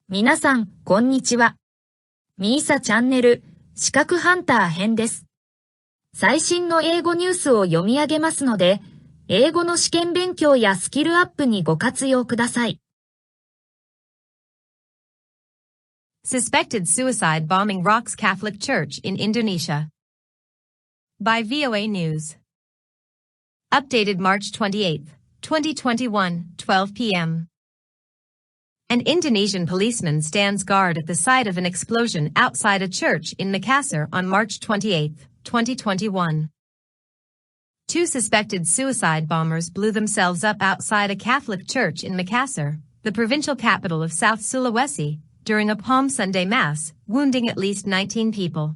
皆さん、こんにちは。みーさチャンネル、資格ハンター編です。最新の英語ニュースを読み上げますので、英語の試験勉強やスキルアップにご活用ください。Suspected suicide bombing rocks Catholic Church in Indonesia. By VOA News. Updated March 28, 2021, 12 p.m. An Indonesian policeman stands guard at the site of an explosion outside a church in Makassar on March 28, 2021. Two suspected suicide bombers blew themselves up outside a Catholic church in Makassar, the provincial capital of South Sulawesi, during a Palm Sunday Mass, wounding at least 19 people.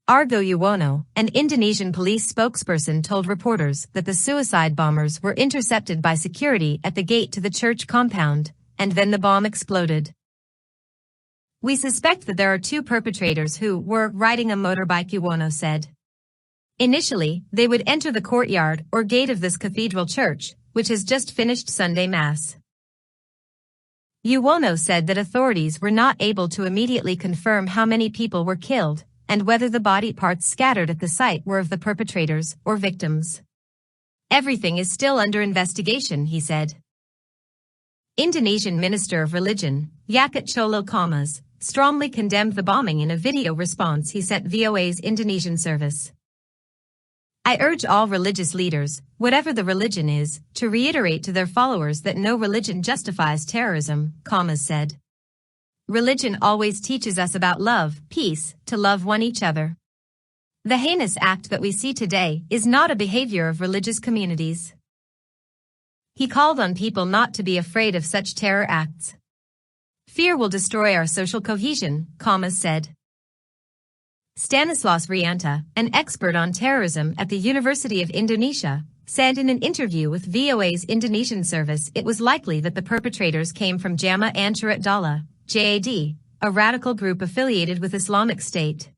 Argo Yuwono, an Indonesian police spokesperson, told reporters that the suicide bombers were intercepted by security at the gate to the church compound, and then the bomb exploded. "We suspect that there are two perpetrators who were riding a motorbike," Yuwono said. "Initially, they would enter the courtyard or gate of this cathedral church, which has just finished Sunday Mass." Yuwono said that authorities were not able to immediately confirm how many people were killed, and whether the body parts scattered at the site were of the perpetrators or victims. "Everything is still under investigation," he said. Indonesian Minister of Religion, Yaket Cholo Kamas, strongly condemned the bombing in a video response he sent VOA's Indonesian service. "I urge all religious leaders, whatever the religion is, to reiterate to their followers that no religion justifies terrorism," Kamas said. "Religion always teaches us about love, peace, to love each other. The heinous act that we see today is not a behavior of religious communities." He called on people not to be afraid of such terror acts. "Fear will destroy our social cohesion," Kamas said. Stanislaus Rianta, an expert on terrorism at the University of Indonesia, said in an interview with VOA's Indonesian service it was likely that the perpetrators came from Jamaah Ansharat Daulah, JAD, a radical group affiliated with Islamic State.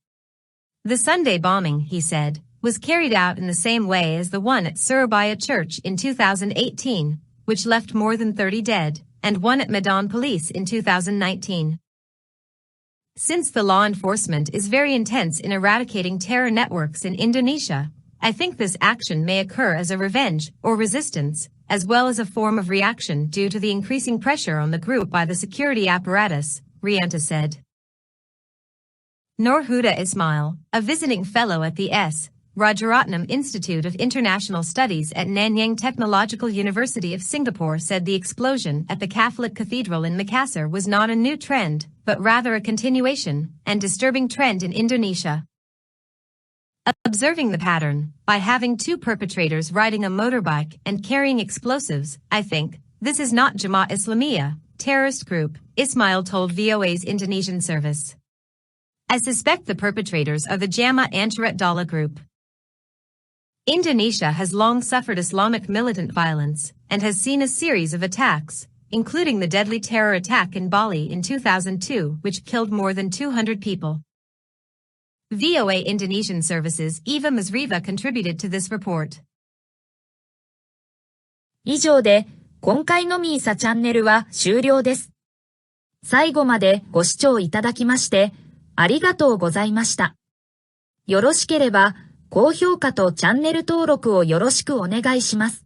"The Sunday bombing," he said, "was carried out in the same way as the one at Surabaya Church in 2018, which left more than 30 dead, and one at Medan Police in 2019. Since the law enforcement is very intense in eradicating terror networks in Indonesia, I think this action may occur as a revenge or resistance, as well as a form of reaction due to the increasing pressure on the group by the security apparatus," Rianta said. Nur Huda Ismail, a visiting fellow at the S. Rajaratnam Institute of International Studies at Nanyang Technological University of Singapore, said the explosion at the Catholic Cathedral in Makassar was not a new trend, but rather a continuation and disturbing trend in Indonesia. "Observing the pattern, by having two perpetrators riding a motorbike and carrying explosives, I think, this is not Jamaah Islamiyah, terrorist group," Ismail told VOA's Indonesian service. "I suspect the perpetrators are the Jamaah Ansharat Daulah group." Indonesia has long suffered Islamic militant violence and has seen a series of attacks, including the deadly terror attack in Bali in 2002, which killed more than 200 people. VOA Indonesian Services Eva Mazriva contributed to this report. 以上で、今回のみーさチャンネルは終了です。最後までご視聴いただきまして、ありがとうございました。よろしければ、高評価とチャンネル登録をよろしくお願いします。